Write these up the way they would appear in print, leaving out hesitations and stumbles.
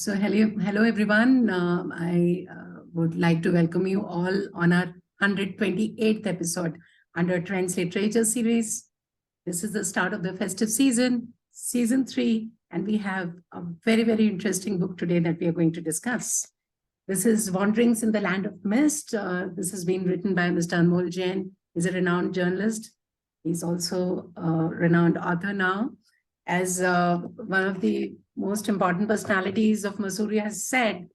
So hello everyone. I would like to welcome you all on our 128th episode under Trends Literature series. This is the start of the festive season, season 3, and we have a very interesting book today that we are going to discuss. This is Wanderings in the Land of Mist. This has been written by Mr. Anmol Jain. He's a renowned journalist. He's also a renowned author now. As one of the most important personalities of Mussoorie has said,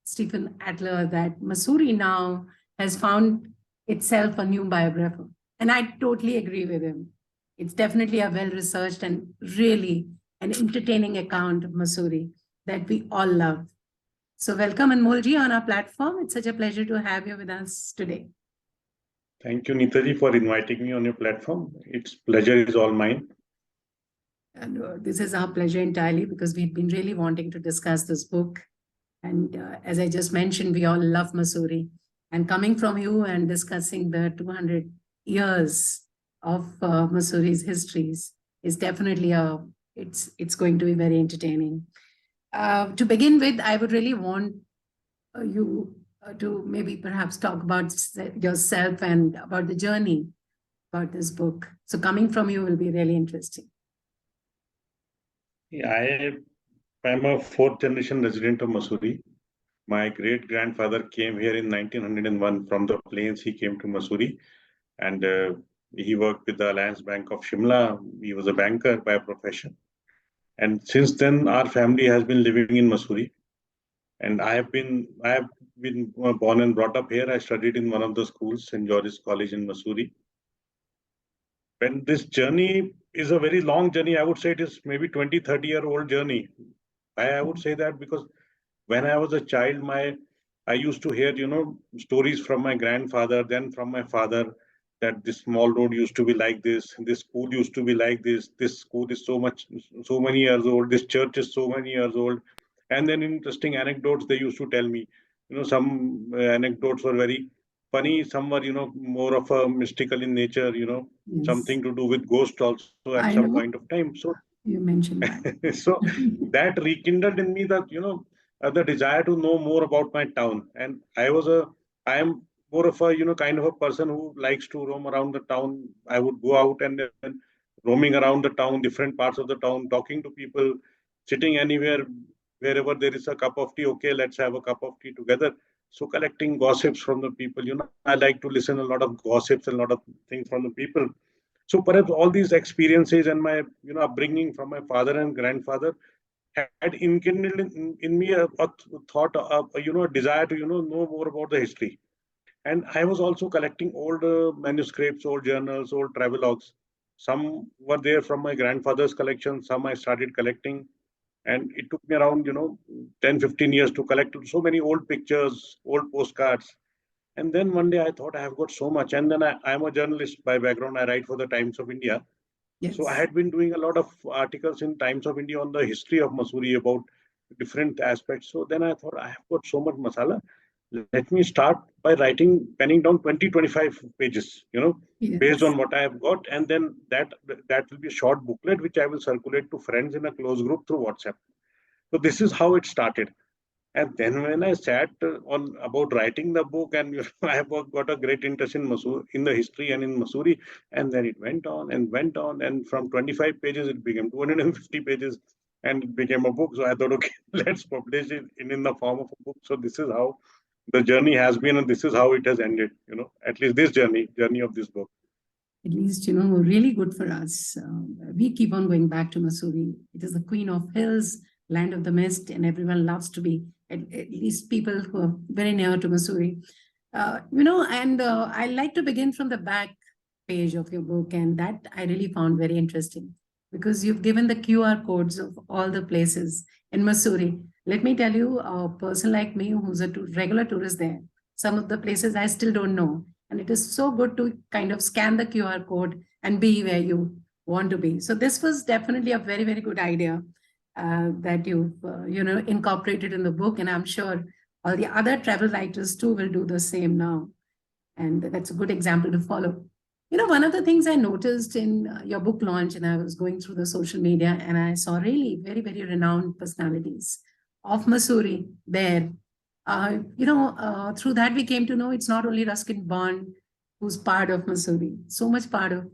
Stephen Adler, that Mussoorie now has found itself a new biographer. And I totally agree with him. It's definitely a well-researched and really an entertaining account of Mussoorie that we all love. So welcome Anmol Ji on our platform. It's such a pleasure to have you with us today. Thank you, Neeta ji, for inviting me on your platform. Its pleasure is all mine. And this is our pleasure entirely because we've been really wanting to discuss this book. And as I just mentioned, we all love Mussoorie. And coming from you and discussing the 200 years of Mussoorie's histories is definitely it's going to be very entertaining. To begin with, I would really want you to maybe perhaps talk about yourself and about the journey about this book. So coming from you will be really interesting. I am a fourth generation resident of Mussoorie. My great grandfather came here in 1901 from the plains. He came to Mussoorie and he worked with the Alliance Bank of Shimla. He was a banker by profession. And since then, our family has been living in Mussoorie. And I have been born and brought up here. I studied in one of the schools, St. George's College in Mussoorie. When this journey is a very long journey, I would say it is maybe 20, 30-year-old journey. I would say that because when I was a child, I used to hear, stories from my grandfather, then from my father, that this small road used to be like this school used to be like this school is so many years old, this church is so many years old. And then interesting anecdotes they used to tell me. Some anecdotes were very funny, some were, more of a mystical in nature, Yes. something to do with ghosts also at some point of time. So you mentioned that. So that rekindled in me that, the desire to know more about my town. And I am more of a, kind of a person who likes to roam around the town. I would go out and then roaming around the town, different parts of the town, talking to people, sitting anywhere, wherever there is a cup of tea. Okay, let's have a cup of tea together. So collecting gossips from the people, I like to listen a lot of gossips and a lot of things from the people. So perhaps all these experiences and my upbringing from my father and grandfather had enkindled in me a thought, a desire to know more about the history. And I was also collecting old manuscripts, old journals, old travelogues. Some were there from my grandfather's collection. Some I started collecting, and it took me around 10, 15 years to collect so many old pictures, old postcards. And then one day I thought I have got so much. And then I am a journalist by background. I write for the Times of India. Yes. So I had been doing a lot of articles in Times of India on the history of Mussoorie about different aspects. So then I thought I have got so much masala. Let me start by penning down 20, 25 pages, Yes. based on what I have got. And then that will be a short booklet, which I will circulate to friends in a close group through WhatsApp. So this is how it started. And then when I sat on about writing the book, and I have got a great interest in Mussoorie, in the history and in Mussoorie, and then it went on, and from 25 pages it became 250 pages, and it became a book. So I thought, okay, let's publish it in the form of a book. So this is how the journey has been, and this is how it has ended. At least this journey of this book. At least, really good for us. We keep on going back to Mussoorie. It is the queen of hills, land of the mist, and everyone loves to be, at least people who are very near to Mussoorie. And I like to begin from the back page of your book, and that I really found very interesting because you've given the QR codes of all the places in Mussoorie. Let me tell you, a person like me who's a regular tourist there, some of the places I still don't know. And it is so good to kind of scan the QR code and be where you want to be. So this was definitely a very good idea that you've incorporated in the book. And I'm sure all the other travel writers too will do the same now. And that's a good example to follow. One of the things I noticed in your book launch, and I was going through the social media and I saw really very renowned personalities of Mussoorie there. Through that we came to know it's not only Ruskin Bond who's part of Mussoorie, so much part of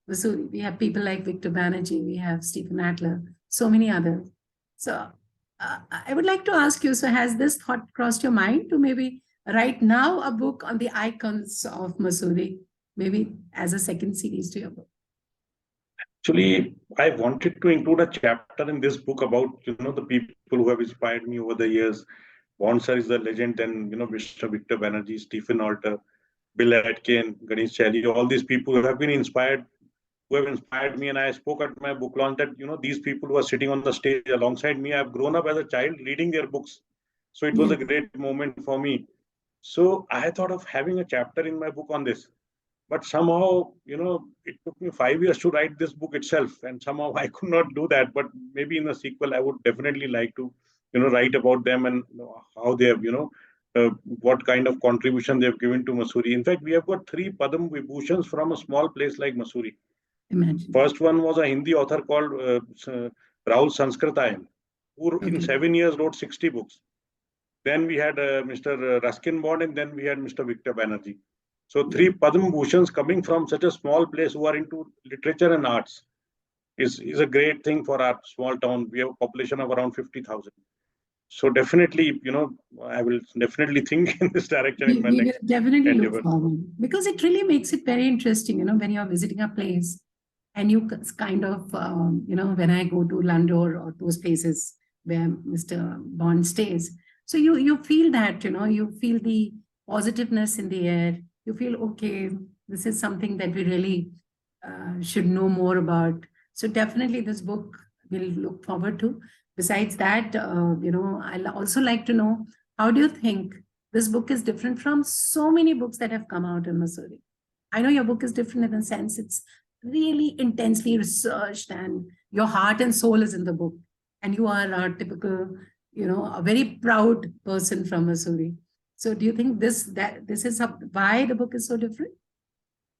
Mussoorie. We have people like Victor Banerjee, we have Stephen Adler, so many others. So I would like to ask you, so has this thought crossed your mind to maybe write now a book on the icons of Mussoorie, maybe as a second series to your book? Actually, I wanted to include a chapter in this book about the people who have inspired me over the years. Bonsar is the legend, and Mr. Victor Banerjee, Stephen Alter, Bill Atkin, Ganesh Chelly, all these people who have been inspired, who have inspired me. And I spoke at my book launch that these people who are sitting on the stage alongside me, I've grown up as a child reading their books. So it was a great moment for me. So I thought of having a chapter in my book on this. But somehow, it took me 5 years to write this book itself, and somehow I could not do that. But maybe in the sequel, I would definitely like to, write about them and how they have, what kind of contribution they have given to Mussoorie. In fact, we have got 3 Padam Vibhushans from a small place like Mussoorie. Imagine. First one was a Hindi author called Rahul Sanskritayan, who in 7 years wrote 60 books. Then we had Mr. Ruskin Bond, and then we had Mr. Victor Banerjee. So 3 Padma Bhushans coming from such a small place who are into literature and arts is a great thing for our small town. We have a population of around 50,000. So definitely, I will definitely think in this direction in my We will next definitely endeavor. look forward, because it really makes it very interesting, when you're visiting a place and you kind of, when I go to London or those places where Mr. Bond stays, so you feel that, you feel the positiveness in the air. You feel, okay, this is something that we really should know more about. So definitely this book we'll look forward to. Besides that, I'll also like to know, how do you think this book is different from so many books that have come out in Mussoorie? I know your book is different in the sense it's really intensely researched and your heart and soul is in the book. And you are a typical, a very proud person from Mussoorie. So do you think this is why the book is so different?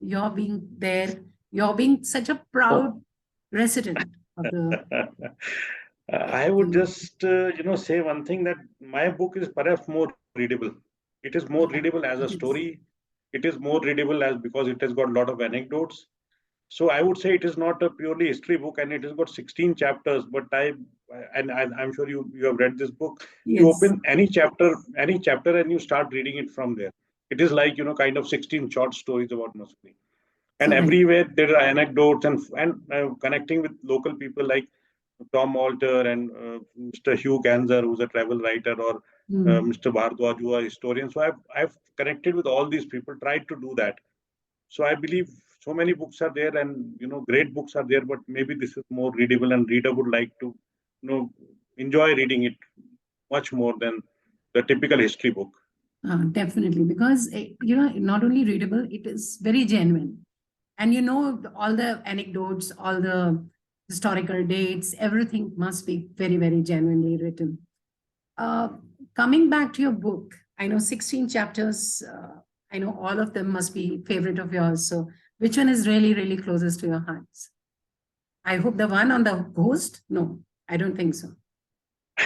You're being there, you're being such a proud resident of the. I would just, say one thing, that my book is perhaps more readable. It is more readable as a story. It is more readable as because it has got a lot of anecdotes. So I would say it is not a purely history book, and it has got 16 chapters. But I'm sure you have read this book. Yes. You open any chapter, and you start reading it from there. It is like kind of 16 short stories about Mussoorie. And everywhere there are anecdotes and connecting with local people like Tom Alter and Mr. Hugh Ganzer, who's a travel writer, or Mr. Bhardwaj, who are historians. So I've connected with all these people, tried to do that. So I believe so many books are there, and great books are there, but maybe this is more readable, and reader would like to enjoy reading it much more than the typical history book. Definitely, because not only readable, it is very genuine. And all the anecdotes, all the historical dates, everything must be very, very genuinely written. Coming back to your book, I know 16 chapters. I know all of them must be favorite of yours. So which one is really, really closest to your hearts? I hope the one on the ghost? No, I don't think so.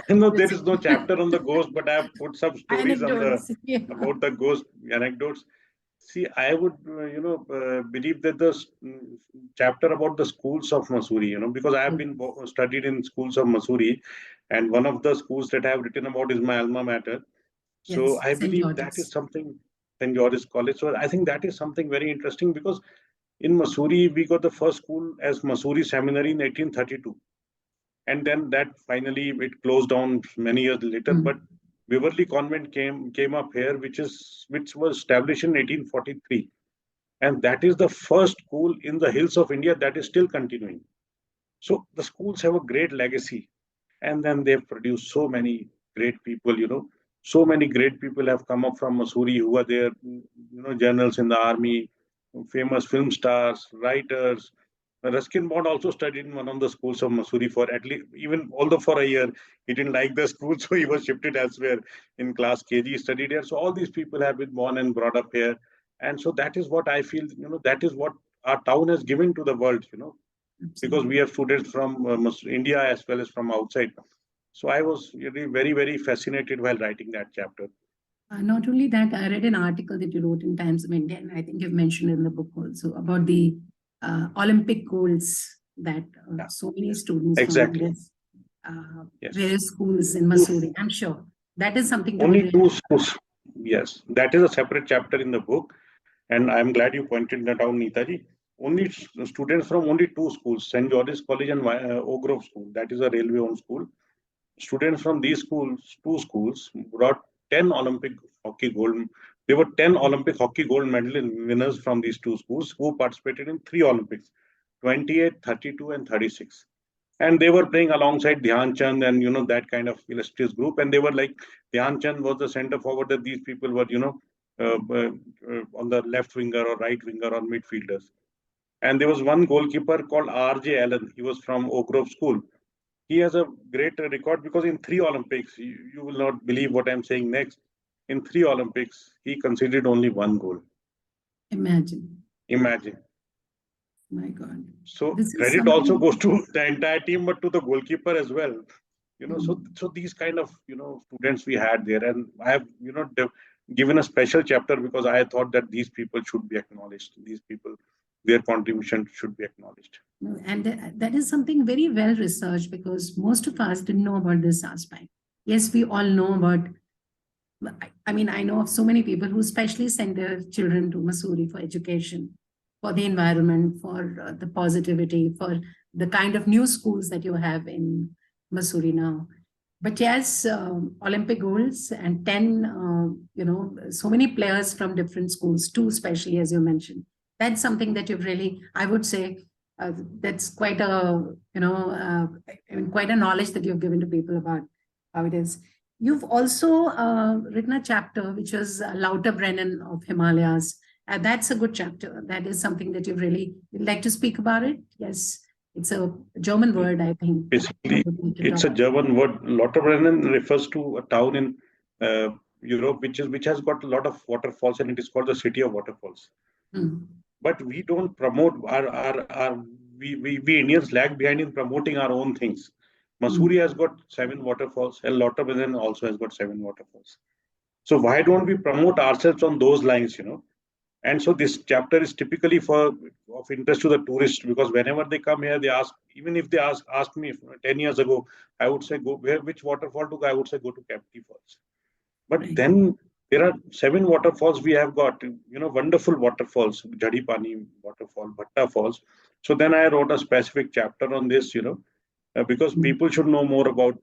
No, there is no chapter on the ghost, but I have put some stories Anecdotes, about the ghost anecdotes. See, I would, believe that the chapter about the schools of Mussoorie, because I have been studied in schools of Mussoorie, and one of the schools that I have written about is my alma mater. So Yes, I St. believe that George's. is something, St. George's College. So I think that is something very interesting, because in Mussoorie, we got the first school as Mussoorie Seminary in 1832. And then that finally it closed down many years later. But Beverly Convent came up here, which was established in 1843, and that is the first school in the hills of India that is still continuing. So the schools have a great legacy, and then they've produced so many great people. So many great people have come up from Mussoorie who are there, generals in the army, famous film stars, writers. Ruskin Bond also studied in one of the schools of Mussoorie for at least, even although for a year, he didn't like the school, so he was shifted elsewhere in class KG, he studied here. So all these people have been born and brought up here. And so that is what I feel, that is what our town has given to the world, because we have students from India as well as from outside. So I was really very, very fascinated while writing that chapter. Not only that, I read an article that you wrote in Times of India, and I think you've mentioned in the book also about the Olympic goals that so many students from Exactly. various Yes. schools in Mussoorie, I'm sure that is something to be Only really. two schools. Yes, that is a separate chapter in the book, and I'm glad you pointed that out, Neetaji. Only students from only two schools, St. George's College and Oak Grove School, that is a railway-owned school. Students from these schools, two schools, brought 10 Olympic hockey gold. There were 10 Olympic hockey gold medal winners from these two schools who participated in three Olympics, 28, 32, and 36. And they were playing alongside Dhyan Chand and that kind of illustrious group. And they were like, Dhyan Chand was the center forward, that these people were on the left winger or right winger or midfielders. And there was one goalkeeper called R.J. Allen. He was from Oak Grove School. He has a great record because in three Olympics, you will not believe what I'm saying next. In three Olympics, he conceded only one goal. Imagine. Imagine. My God. So This is credit also something. goes to the entire team, but to the goalkeeper as well. Mm. So these kind of students we had there, and I have given a special chapter because I thought that these people should be acknowledged. These people, their contribution should be acknowledged. No, and that is something very well researched, because most of us didn't know about this aspect. Yes, we all know about. I mean, I know of so many people who especially send their children to Mussoorie for education, for the environment, for the positivity, for the kind of new schools that you have in Mussoorie now. But yes, Olympic goals and 10, so many players from different schools, too, especially as you mentioned. That's something that you've really, I would say, that's quite a, quite a knowledge that you've given to people about how it is. You've also written a chapter which was Lauterbrennen of Himalayas. That's a good chapter. That is something that you really would like to speak about it. Yes, it's a German word, I think. Basically, it's a German word. Lauterbrennen refers to a town in Europe which has got a lot of waterfalls, and it is called the city of waterfalls. But we don't promote we Indians lag behind in promoting our own things. Mussoorie has got 7 waterfalls, and Lauterbrennen also has got 7 waterfalls. So why don't we promote ourselves on those lines, And so this chapter is typically of interest to the tourists, because whenever they come here, they ask, even if they ask me 10 years ago, I would say, which waterfall to go? I would say, go to Kempty Falls. But then there are 7 waterfalls we have got, wonderful waterfalls, Jadipani waterfall, Bhatta Falls. So then I wrote a specific chapter on this, because people should know more about,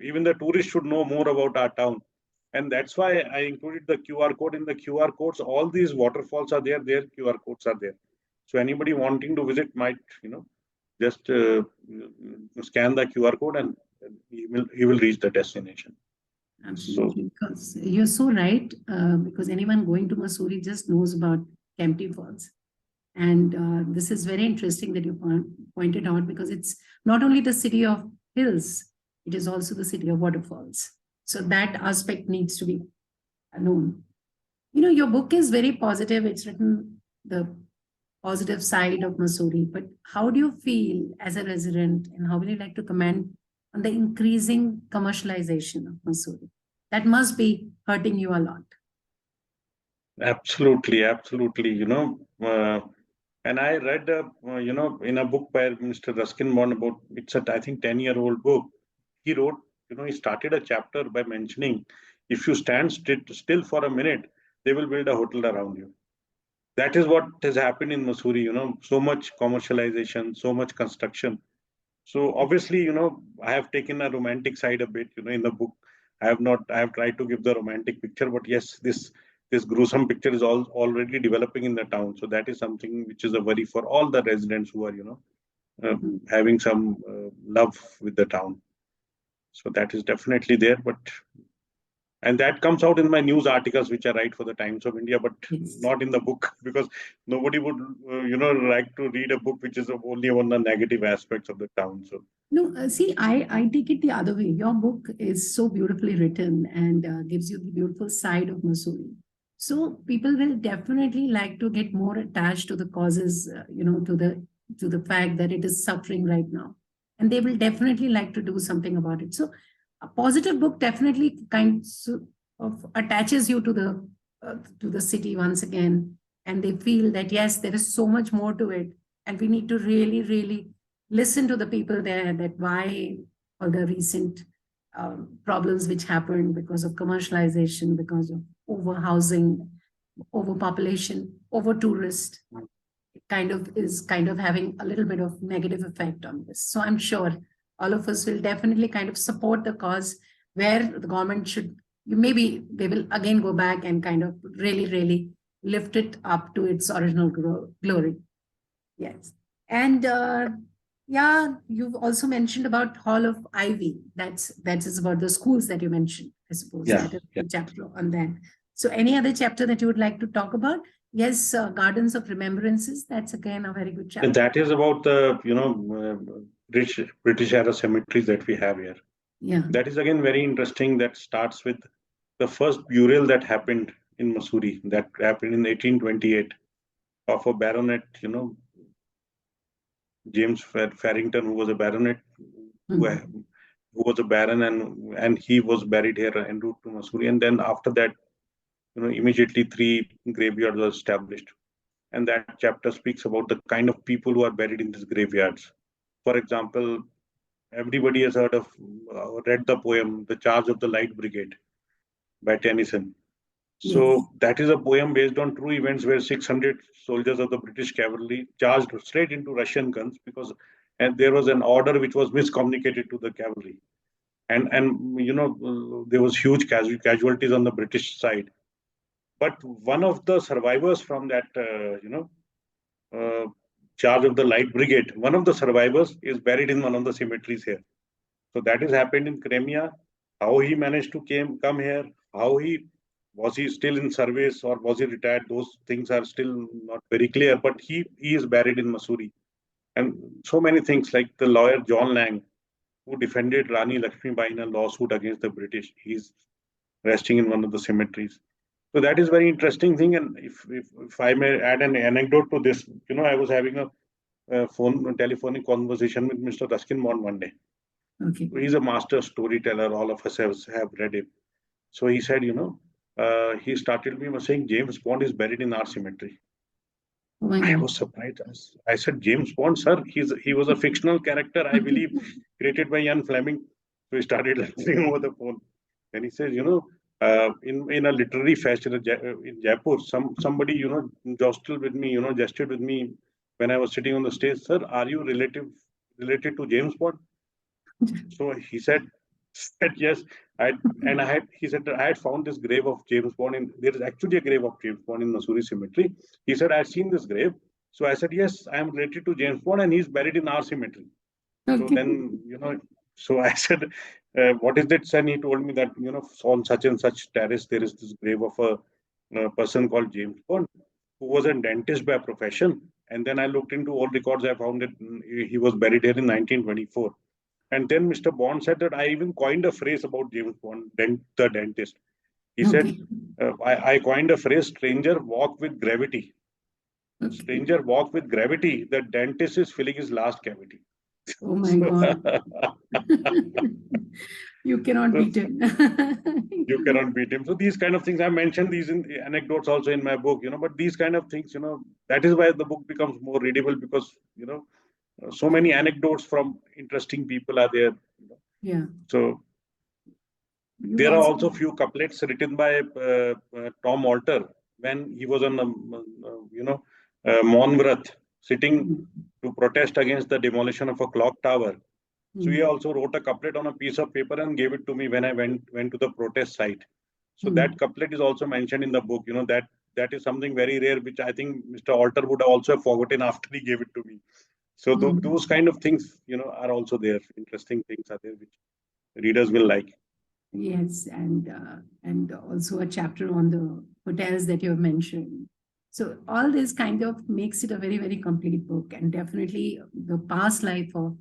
even the tourists should know more about our town. And that's why I included the QR code. In the QR codes, all these waterfalls are there, their QR codes are there. So anybody wanting to visit might, just scan the QR code, and he will reach the destination. Absolutely, because you're so right. Because anyone going to Mussoorie just knows about Kempty Falls. And this is very interesting that you pointed out, because it's not only the city of hills, it is also the city of waterfalls. So that aspect needs to be known. Your book is very positive. It's written the positive side of Mussoorie. But how do you feel as a resident, and how would you like to comment on the increasing commercialization of Mussoorie? That must be hurting you a lot. Absolutely, absolutely. And I read, in a book by Mr. Ruskin Bond about, I think, 10-year-old book. He wrote, he started a chapter by mentioning, if you stand still for a minute, they will build a hotel around you. That is what has happened in Mussoorie, so much commercialization, so much construction. So obviously, I have taken a romantic side a bit, in the book. I have tried to give the romantic picture, but yes, this gruesome picture is already developing in the town. So that is something which is a worry for all the residents who are, having some love with the town. So that is definitely there, and that comes out in my news articles, which I write for the Times of India, but not in the book, because nobody would, like to read a book which is only on the negative aspects of the town. So no, see, I take it the other way. Your book is so beautifully written and gives you the beautiful side of Mussoorie. So people will definitely like to get more attached to the causes, to the fact that it is suffering right now, and they will definitely like to do something about it. So a positive book definitely kind of attaches you to the city once again, and they feel that yes, there is so much more to it, and we need to really, really listen to the people there, that why all the recent problems which happened because of commercialization, because of overhousing, overpopulation, over tourist, kind of having a little bit of negative effect on this. So I'm sure all of us will definitely kind of support the cause, where the government should, maybe they will again go back and kind of really, really lift it up to its original glory. Yes. And yeah, you've also mentioned about Hall of Ivy. That is about the schools that you mentioned, I suppose. Yeah, That is yeah. the chapter on that. So any other chapter that you would like to talk about? Yes, Gardens of Remembrances. That's again a very good chapter. And that is about the rich British era cemeteries that we have here. Yeah. That is again very interesting. That starts with the first burial that happened in Mussoorie. That happened in 1828 of a baronet, James Farrington, who was a baronet, Mhm. who was a baron, and he was buried here en route to Mussoorie. And then after that, immediately 3 graveyards were established. And that chapter speaks about the kind of people who are buried in these graveyards. For example, everybody has read the poem "The Charge of the Light Brigade" by Tennyson. Yes. So that is a poem based on true events where 600 soldiers of the British cavalry charged straight into Russian guns and there was an order which was miscommunicated to the cavalry, and there was huge casualties on the British side. But one of the survivors from that uh, charge of the Light Brigade, one of the survivors is buried in one of the cemeteries here. So that has happened in Crimea. How he managed to come here, how he still in service or was he retired? Those things are still not very clear. But he is buried in Mussoorie, and so many things like the lawyer John Lang, who defended Rani Lakshmibai in a lawsuit against the British. He's resting in one of the cemeteries. So that is very interesting thing. And if I may add an anecdote to this, I was having a telephonic conversation with Mr. Ruskin Bond one day. Okay. He's a master storyteller. All of us have read him. So he said, he started me by saying James Bond is buried in our cemetery. Oh my I God. was surprised. I said, James Bond, sir, he was a fictional character, I believe, created by Ian Fleming. So he started laughing over the phone. And he says, in a literary fest in Jaipur, somebody, gestured with me when I was sitting on the stage. Sir, are you related to James Bond? So he said yes. He said that I had found this grave of James Bond. There is actually a grave of James Bond in Mussoorie Cemetery. He said, I've seen this grave. So I said, yes, I am related to James Bond and he's buried in our cemetery. So Okay. then, so I said, what is that, son? He told me that, on such and such terrace, there is this grave of a person called James Bond, who was a dentist by profession. And then I looked into all records. I found that he was buried here in 1924. And then Mr. Bond said that I even coined a phrase about James Bond, the dentist. He said, Okay. I coined a phrase, stranger walk with gravity. Okay. Stranger walk with gravity. The dentist is filling his last cavity. Oh my God. You cannot So beat him. you cannot beat him. So these kind of things, I mentioned these in anecdotes also in my book, but these kind of things, that is why the book becomes more readable because, so many anecdotes from interesting people are there. Yeah. So You've there are also. also few couplets written by Tom Alter when he was on, Monvrat, sitting Mm. to protest against the demolition of a clock tower. So he Mm. also wrote a couplet on a piece of paper and gave it to me when I went to the protest site. So that Mm. couplet is also mentioned in the book. That is something very rare, which I think Mr. Alter would also have forgotten after he gave it to me. So Mm. those kind of things, are also there. Interesting things are there which readers will like. Yes, and also a chapter on the hotels that you have mentioned. So all this kind of makes it a very, very complete book, and definitely the past life of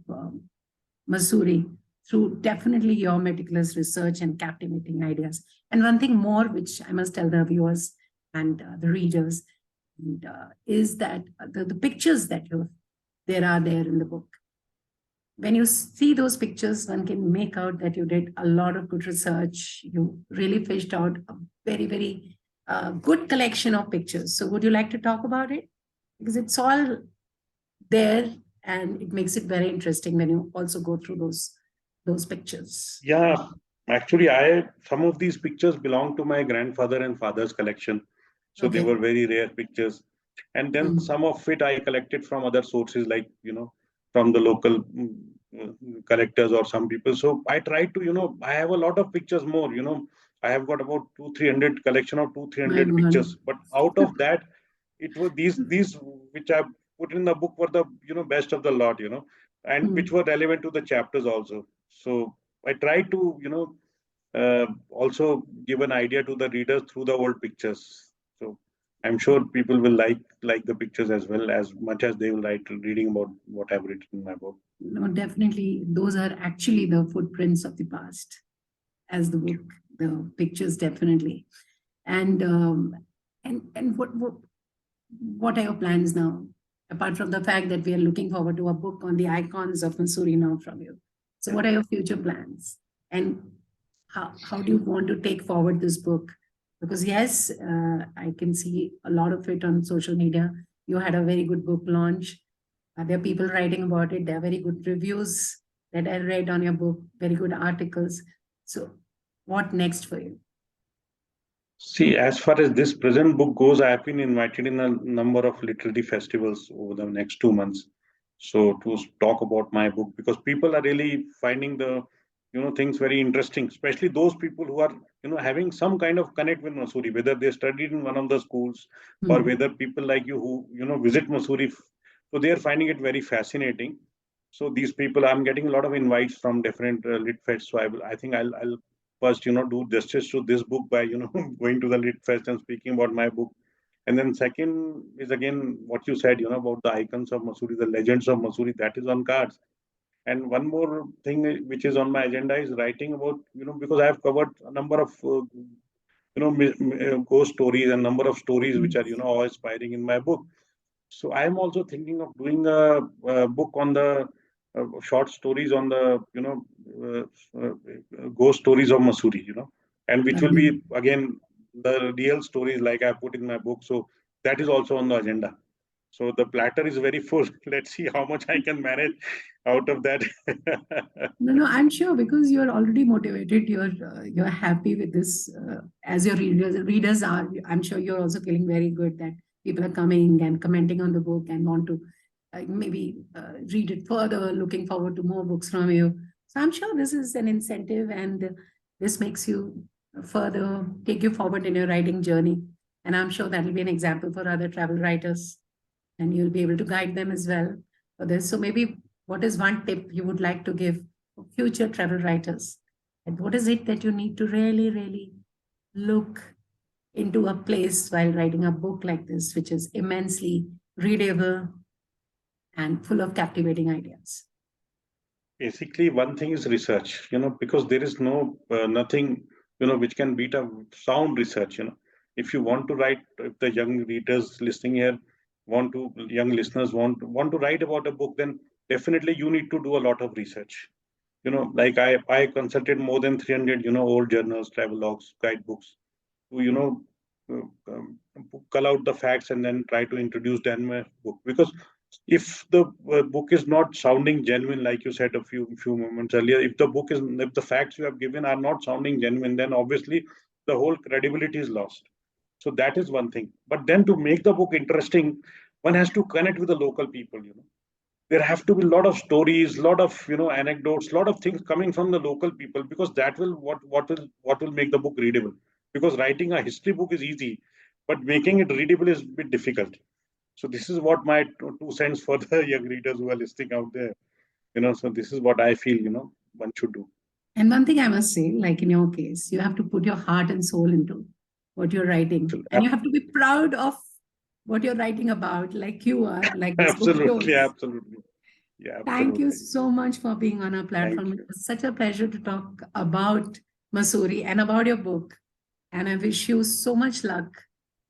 Mussoorie through definitely your meticulous research and captivating ideas. And one thing more, which I must tell the viewers and the readers, is that the pictures that there are there in the book. when you see those pictures, one can make out that you did a lot of good research. You really fished out a very, very good collection of pictures. So would you like to talk about it? Because it's all there and it makes it very interesting when you also go through those pictures. Yeah, actually, I some of these pictures belong to my grandfather and father's collection, so they Okay. were very rare pictures. And then Mm. some of it I collected from other sources, like from the local collectors or some people. So I try to, I have a lot of pictures more. I have got about 200-300 collection of two three My hundred God. pictures. But out of that, it was these which I put in the book were the best of the lot, and which Mm. were relevant to the chapters also. So I try to, also give an idea to the readers through the old pictures. So I'm sure people will like the pictures as much as they will like reading about what I've written in my book. No, definitely, those are actually the footprints of the past, as the book, the pictures definitely. And what are your plans now? Apart from the fact that we are looking forward to a book on the icons of Mussoorie now from you. So what are your future plans? And how do you want to take forward this book? Because yes, I can see a lot of it on social media. You had a very good book launch. There are people writing about it. There are very good reviews that I read on your book, very good articles. So what next for you? See, as far as this present book goes, I have been invited in a number of literary festivals over the next 2 months. So to talk about my book, because people are really finding the things very interesting, especially those people who are having some kind of connect with Mussoorie, whether they studied in one of the schools or Hmm. whether people like you who visit Mussoorie. So they are finding it very fascinating. So these people, I'm getting a lot of invites from different lit fests. So I think I'll first do justice to this book by going to the lit fest and speaking about my book. And then second is again what you said about the icons of Mussoorie, the legends of Mussoorie, that is on cards. And one more thing which is on my agenda is writing about because I have covered a number of ghost stories and number of stories which are Yes. awe inspiring in my book. So I am also thinking of doing a book on the short stories on the ghost stories of Mussoorie, and which will Lovely. be again the real stories like I put in my book. So that is also on the agenda. So the platter is very full. Let's see how much I can manage out of that. No, no, I'm sure because you're already motivated. You're happy with this. As your readers are, I'm sure you're also feeling very good that people are coming and commenting on the book and want to maybe read it further. Looking forward to more books from you. So I'm sure this is an incentive, and this makes you further take you forward in your writing journey. And I'm sure that will be an example for other travel writers, and you'll be able to guide them as well for this. So maybe what is one tip you would like to give for future travel writers? And what is it that you need to really, really look into a place while writing a book like this, which is immensely readable and full of captivating ideas? Basically, one thing is research, because there is no nothing, which can beat a sound research, If you want to write, if the young readers listening here young listeners want to write about a book, then definitely you need to do a lot of research. Like I consulted more than 300, old journals, travel logs, guidebooks to cull out the facts and then try to introduce them in my book, because if the book is not sounding genuine, like you said a few moments earlier, if the facts you have given are not sounding genuine, then obviously the whole credibility is lost. So that is one thing. But then to make the book interesting, one has to connect with the local people. There have to be a lot of stories, a lot of anecdotes, a lot of things coming from the local people, because that will what will make the book readable. Because writing a history book is easy, but making it readable is a bit difficult. So this is what my two cents for the young readers who are listening out there. So this is what I feel one should do. And one thing I must say, like in your case, you have to put your heart and soul into what you're writing, and you have to be proud of what you're writing about, like you are, like this book Absolutely, shows. absolutely. Yeah, Thank you absolutely. so much for being on our Thank platform. It you. was such a pleasure to talk about Mussoorie and about your book. And I wish you so much luck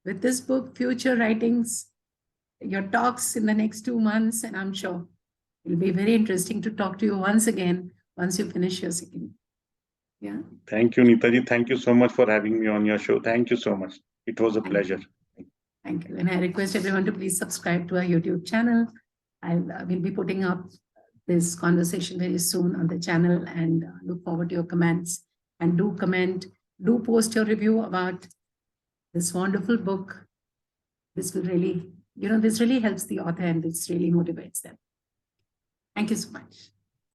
with this book, future writings, your talks in the next 2 months. And I'm sure It'll be very interesting to talk to you once again once you finish your second. Yeah. Thank you, Neetaji. Thank you so much for having me on your show. Thank you so much. It was a pleasure. Thank you. And I request everyone to please subscribe to our YouTube channel. I will be putting up this conversation very soon on the channel, and look forward to your comments. And do comment, do post your review about this wonderful book. This will really, this really helps the author, and this really motivates them. Thank you so much.